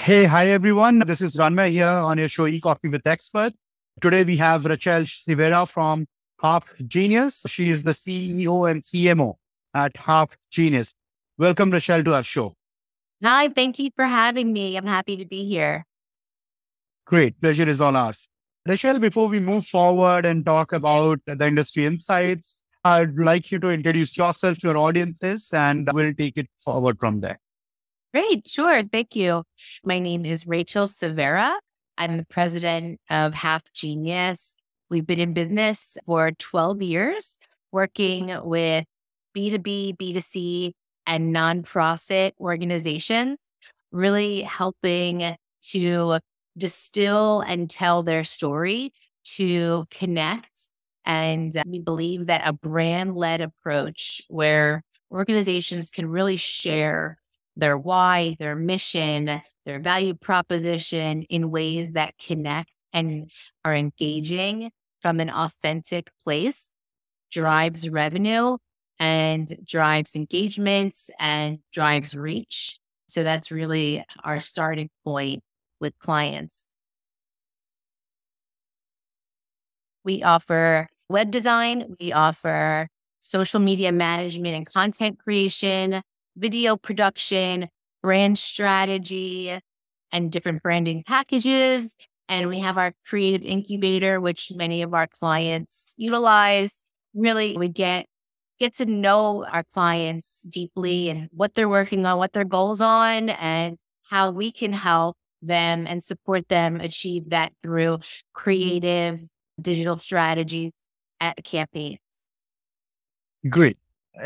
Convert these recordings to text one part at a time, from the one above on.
Hey, hi everyone. This is Ranmay here on your show E-Coffee with Expert. Today we have Rachel Cevera from HalfGenius. She is the CEO and CMO at HalfGenius. Welcome, Rachel, to our show. Hi, thank you for having me. I'm happy to be here. Great. Pleasure is all ours. Rachel, before we move forward and talk about the industry insights, I'd like you to introduce yourself to your audiences and we'll take it forward from there. Great. Sure. Thank you. My name is Rachel Cevera. I'm the president of HalfGenius. We've been in business for 12 years, working with B2B, B2C, and nonprofit organizations, really helping to distill and tell their story to connect. And we believe that a brand-led approach where organizations can really share their why, their mission, their value proposition in ways that connect and are engaging from an authentic place drives revenue and drives engagements and drives reach. So that's really our starting point with clients. We offer web design, we offer social media management and content creation, video production, brand strategy, and different branding packages. And we have our creative incubator, which many of our clients utilize. Really, we get to know our clients deeply and what they're working on, what their goals on, and how we can help them and support them achieve that through creative digital strategies at campaigns. Great.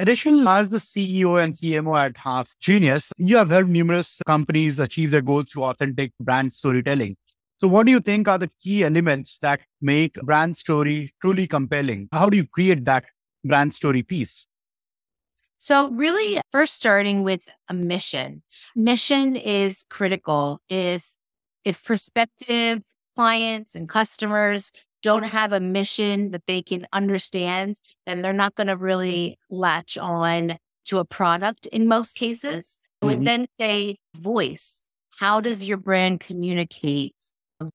Rachel, as the CEO and CMO at HalfGenius, you have helped numerous companies achieve their goals through authentic brand storytelling. So what do you think are the key elements that make brand story truly compelling? How do you create that brand story piece? So really first starting with a mission. Mission is critical. If prospective clients and customers don't have a mission that they can understand, then they're not going to really latch on to a product in most cases. I would then say voice. How does your brand communicate?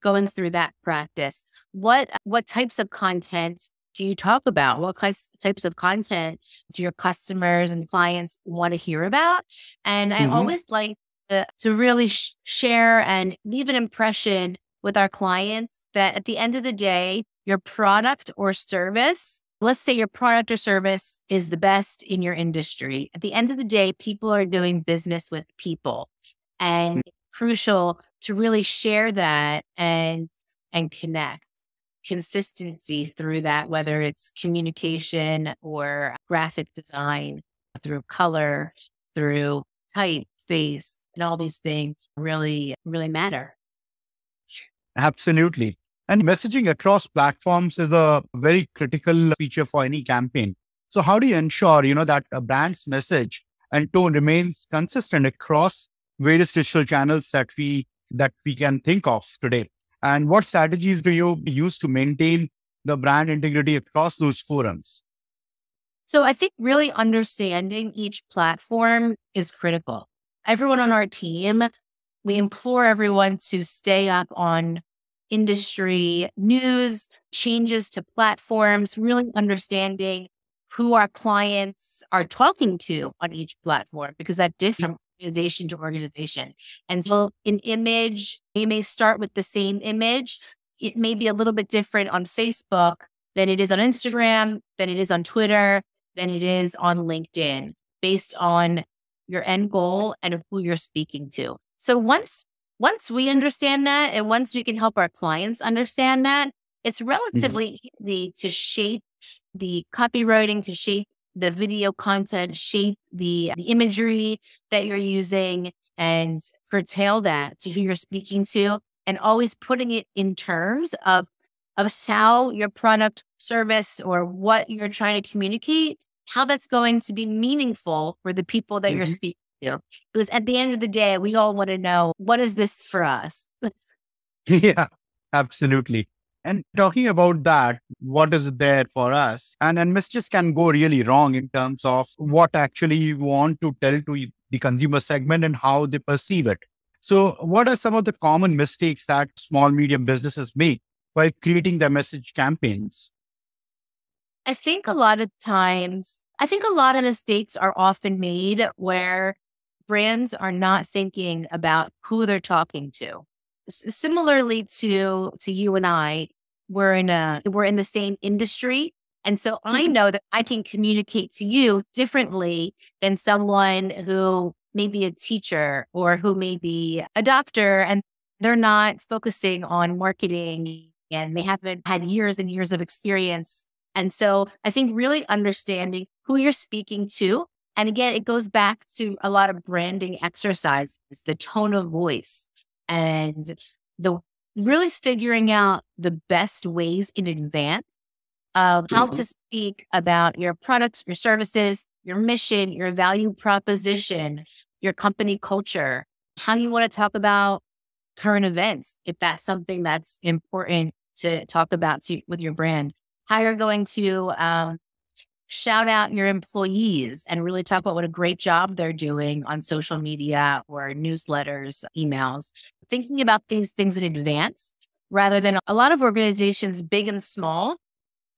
Going through that practice. What types of content do you talk about? What types of content do your customers and clients want to hear about? And I always like to really share and leave an impression with our clients that at the end of the day, your product or service, let's say your product or service is the best in your industry. At the end of the day, people are doing business with people, and it's crucial to really share that and connect. Consistency through that, whether it's communication or graphic design, through color, through typeface, and all these things really, really matter. Absolutely. And messaging across platforms is a very critical feature for any campaign. So how do you ensure, that a brand's message and tone remains consistent across various digital channels that we can think of today? And what strategies do you use to maintain the brand integrity across those forums? So I think really understanding each platform is critical. Everyone on our team, we implore everyone to stay up on industry news, changes to platforms, really understanding who our clients are talking to on each platform, because that differs from organization to organization. And so an image, you may start with the same image. It may be a little bit different on Facebook than it is on Instagram, than it is on Twitter, than it is on LinkedIn, based on your end goal and who you're speaking to. So once we understand that, and once we can help our clients understand that, it's relatively easy to shape the copywriting, to shape the video content, shape the imagery that you're using, and curtail that to who you're speaking to, and always putting it in terms of how your product, service, or what you're trying to communicate, how that's going to be meaningful for the people that you're speaking to. Because at the end of the day, we all want to know, what is this for us? Yeah, absolutely. And talking about that, what is there for us? And messages can go really wrong in terms of what actually you want to tell to the consumer segment and how they perceive it. So what are some of the common mistakes that small, medium businesses make while creating their message campaigns? I think a lot of times, I think a lot of mistakes are often made where brands are not thinking about who they're talking to. Similarly to you and I, we're in the same industry. And so I know that I can communicate to you differently than someone who may be a teacher or who may be a doctor, and they're not focusing on marketing and they haven't had years and years of experience. And so I think really understanding who you're speaking to. And again, it goes back to a lot of branding exercises, the tone of voice and the really figuring out the best ways in advance of how to speak about your products, your services, your mission, your value proposition, your company culture, how you want to talk about current events, if that's something that's important to talk about with your brand, how you're going to shout out your employees and really talk about what a great job they're doing on social media or newsletters, emails, thinking about these things in advance rather than a lot of organizations, big and small,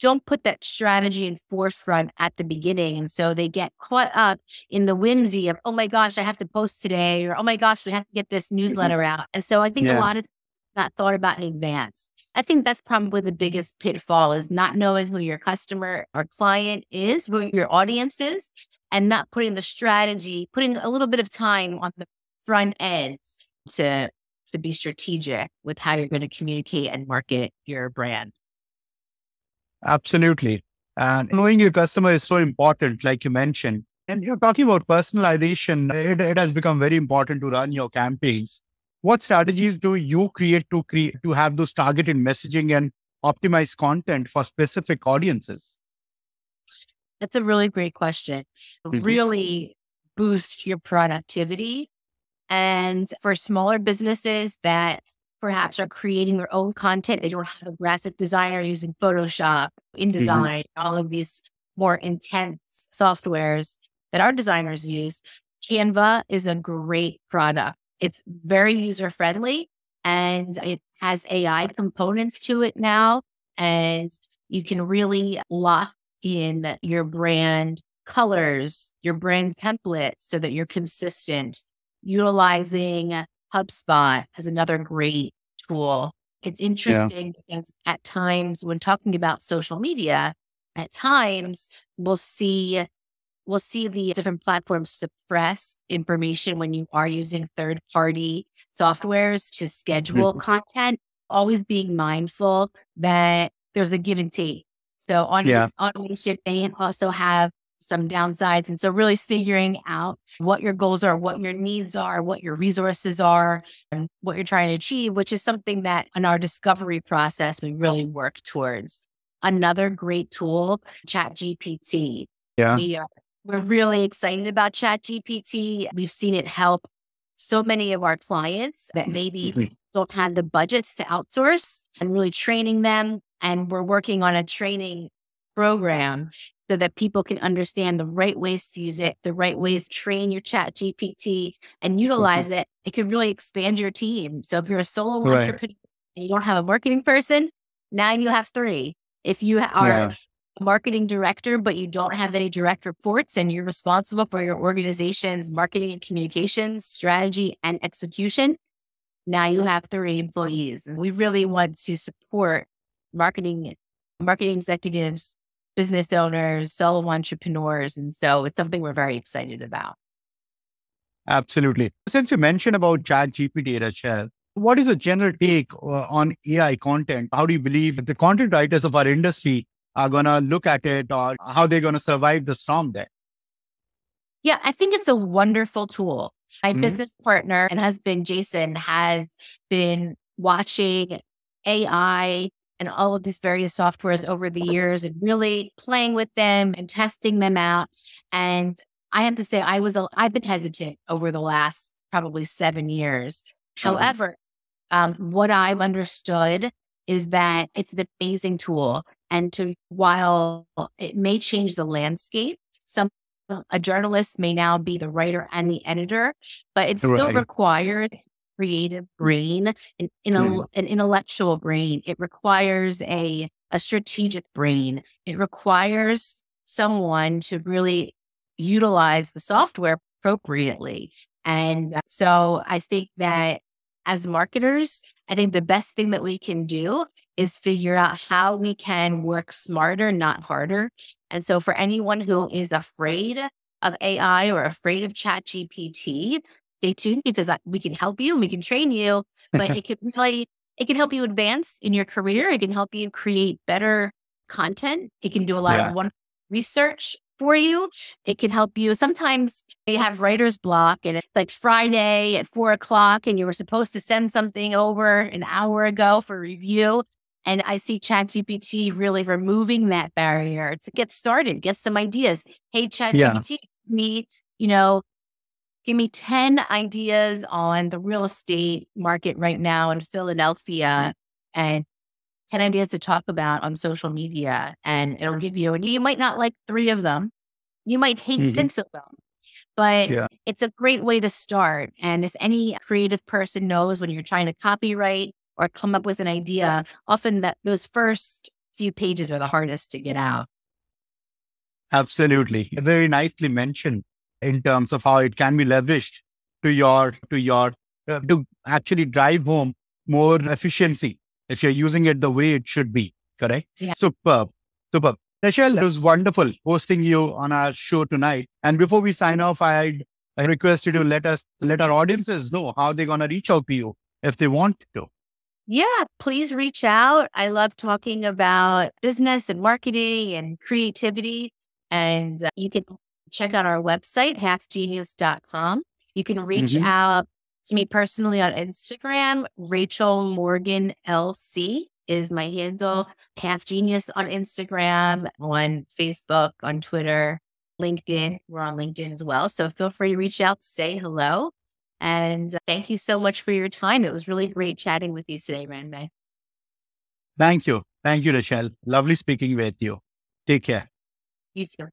don't put that strategy in forefront at the beginning. And so they get caught up in the whimsy of, oh my gosh, I have to post today, or oh my gosh, we have to get this newsletter out. And so I think a Yeah, lot of not thought about in advance. I think that's probably the biggest pitfall is not knowing who your customer or client is, who your audience is, and not putting the strategy, putting a little bit of time on the front end to be strategic with how you're going to communicate and market your brand. absolutely. And knowing your customer is so important, like you mentioned. And you're talking about personalization. It has become very important to run your campaigns. What strategies do you create to have those targeted messaging and optimize content for specific audiences? That's a really great question. Mhm. Really boost your productivity. And for smaller businesses that perhaps are creating their own content, they don't have a graphic designer using Photoshop, Mhm. InDesign, all of these more intense softwares that our designers use. Canva is a great product. It's very user friendly and it has AI components to it now. And you can really lock in your brand colors, your brand templates so that you're consistent. Utilizing HubSpot as another great tool. It's Yeah. interesting because at times when talking about social media, at times we'll see the different platforms suppress information when you are using third-party softwares to schedule Mhm. content, always being mindful that there's a give and take. So on Yeah. this automation, they also have some downsides. And so really figuring out what your goals are, what your needs are, what your resources are, and what you're trying to achieve, which is something that in our discovery process, we really work towards. Another great tool, ChatGPT. Yeah. We are we're really excited about ChatGPT. We've seen it help so many of our clients that maybe Mhm. don't have the budgets to outsource and really training them. And we're working on a training program so that people can understand the right ways to use it, the right ways to train your ChatGPT and utilize it. It could really expand your team. So if you're a solo Right. entrepreneur and you don't have a marketing person, now you have three. If you are Yeah. a marketing director, but you don't have any direct reports and you're responsible for your organization's marketing and communications, strategy, and execution, now you have three employees. And we really want to support marketing, marketing executives, business owners, solo entrepreneurs. And so it's something we're very excited about. Absolutely. Since you mentioned about ChatGPT, Rachel, what is the general take on AI content? How do you believe the content writers of our industry are going to look at it, or how they're going to survive the storm there? Yeah, I think it's a wonderful tool. My Mhm. business partner and husband, Jason, has been watching AI and all of these various softwares over the years and really playing with them and testing them out. And I have to say, I've been hesitant over the last probably 7 years. However, what I've understood is that it's an amazing tool. And while it may change the landscape, some a journalist may now be the writer and the editor, but it's still Right. required creative brain, an intellectual brain. It requires a strategic brain. It requires someone to really utilize the software appropriately. And so I think that as marketers, I think the best thing that we can do is figure out how we can work smarter, not harder. And so for anyone who is afraid of AI or afraid of ChatGPT, stay tuned because we can help you and we can train you, but it can help you advance in your career. It can help you create better content. It can do a lot of wonderful research for you. It can help you. Sometimes you have writer's block and it's like Friday at 4:00 and you were supposed to send something over an hour ago for review. And I see ChatGPT really removing that barrier to get started, get some ideas. Hey, ChatGPT, give me 10 ideas on the real estate market right now in Philadelphia and 10 ideas to talk about on social media. And it'll give you, and you might not like 3 of them. You might hate 6 of them, but it's a great way to start. And as any creative person knows, when you're trying to copyright or come up with an idea, often those first few pages are the hardest to get out. Absolutely. Very nicely mentioned in terms of how it can be leveraged to actually drive home more efficiency if you're using it the way it should be. Correct? Yeah. Superb. Rachel, it was wonderful hosting you on our show tonight. And before we sign off, I request you to let our audiences know how they're going to reach out to you if they want to. Yeah, please reach out. I love talking about business and marketing and creativity. And you can check out our website, halfgenius.com. You can reach out to me personally on Instagram. Rachel Morgan LC is my handle. HalfGenius on Instagram, on Facebook, on Twitter, LinkedIn. We're on LinkedIn as well. So feel free to reach out, say hello. And thank you so much for your time. It was really great chatting with you today, Ranmay. Thank you. Thank you, Rachel. Lovely speaking with you. Take care. You too.